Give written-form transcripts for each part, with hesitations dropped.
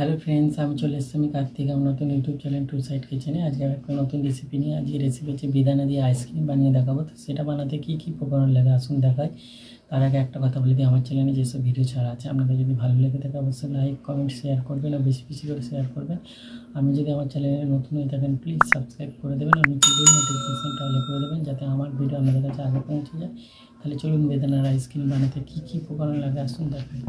Hello friends, আমি চলে এসেছি আমি কার্তিক আমার নতুন ইউটিউব চ্যানেল টু সাইড কিচেনে। আজকে আমি একটা নতুন রেসিপি নিয়ে আজকে রেসিপি হচ্ছে বেদানা দিয়ে আইসক্রিম বানিয়ে দেখাবো। তো সেটা বানাতে কী কী উপকরণ লাগে আসুন দেখাই। তার আগে একটা কথা বলে দিই, আমার চ্যানেলে যেসব ভিডিও ছাড়া আছে আপনাদের যদি ভালো লেগে থাকে অবশ্যই লাইক কমেন্ট শেয়ার করবেন আর বেশি বেশি করে শেয়ার করবেন। আপনি যদি আমার চ্যানেলে নতুন হয়ে থাকেন প্লিজ সাবস্ক্রাইব করে দেবেন আর নোটিফিকেশনটা অল করে দেবেন যাতে আমার ভিডিও আপনাদের কাছে আগে পৌঁছে যায়। তাহলে চলুন বেদানার আইসক্রিম বানাতে কী কী উপকরণ লাগে আসুন দেখাই।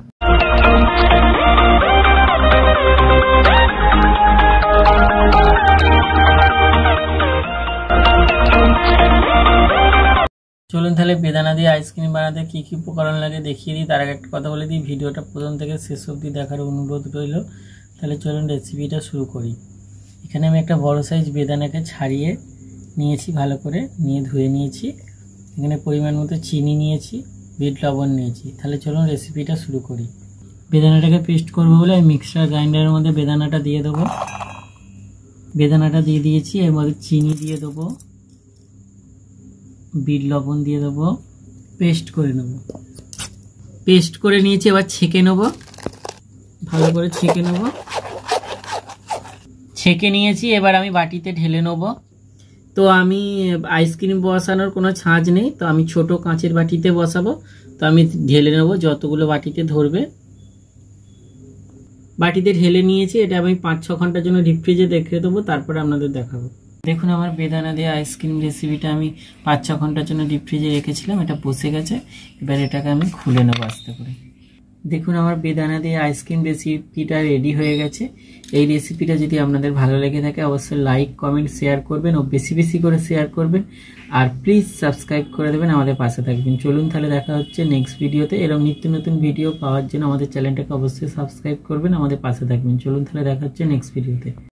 চলুন তাহলে বেদানা দিয়ে আইসক্রিম বানাতে কী কী উপকরণ লাগে দেখিয়ে দিই। তার আগে একটা কথা বলে দিই, ভিডিওটা প্রথম থেকে শেষ অবধি দেখার অনুরোধ রইল। তাহলে চলুন রেসিপিটা শুরু করি। এখানে আমি একটা বড় সাইজ বেদানাকে ছাড়িয়ে নিয়েছি, ভালো করে নিয়ে ধুয়ে নিয়েছি। এখানে পরিমাণ মতো চিনি নিয়েছি, বিট লবণ নিয়েছি। তাহলে চলুন রেসিপিটা শুরু করি। বেদানাটাকে পেস্ট করবো বলে আমি মিক্সার গ্রাইন্ডারের মধ্যে বেদানাটা দিয়ে দেবো। বেদানাটা দিয়ে দিয়েছি, এর মধ্যে চিনি দিয়ে দেবো, বিট লবণ দিয়ে দেবো, পেস্ট করে নেব। পেস্ট করে নিয়েছি, এবার ছেঁকে নেব, ভালো করে ছেঁকে নেব। ছেঁকে নিয়েছি, এবার আমি বাটিতে ঢেলে নেব। তো আমি আইসক্রিম বসানোর কোনো ছাঁচ নেই, তো আমি ছোট কাঁচের বাটিতে বসাবো। তো আমি ঢেলে নেব যতগুলো বাটিতে ধরবে। বাটিতে ঢেলে নিয়েছি, এটা আমি 5-6 ঘন্টার জন্য ডিপ ফ্রিজে রেখে দেবো, তারপরে আপনাদের দেখাবো। দেখুন আমার বেদানা দিয়ে আইসক্রিম রেসিপিটা আমি 5-6 ঘন্টার জন্য ডিপ ফ্রিজে রেখেছিলাম, এটা বসে গেছে। এবার এটাকে আমি খুলে নেবো আস্তে করে। দেখুন আমার বেদানা দিয়ে আইসক্রিম রেসিপিটা রেডি হয়ে গেছে। এই রেসিপিটা যদি আপনাদের ভালো লেগে থাকে অবশ্যই লাইক কমেন্ট শেয়ার করবেন ও বেশি বেশি করে শেয়ার করবেন। আর প্লিজ সাবস্ক্রাইব করে দেবেন, আমাদের পাশে থাকবেন। চলুন তাহলে দেখা হচ্ছে নেক্সট ভিডিওতে। এরকম নিত্য নতুন ভিডিও পাওয়ার জন্য আমাদের চ্যানেলটাকে অবশ্যই সাবস্ক্রাইব করবেন, আমাদের পাশে থাকবেন। চলুন তাহলে দেখা হচ্ছে নেক্সট ভিডিওতে।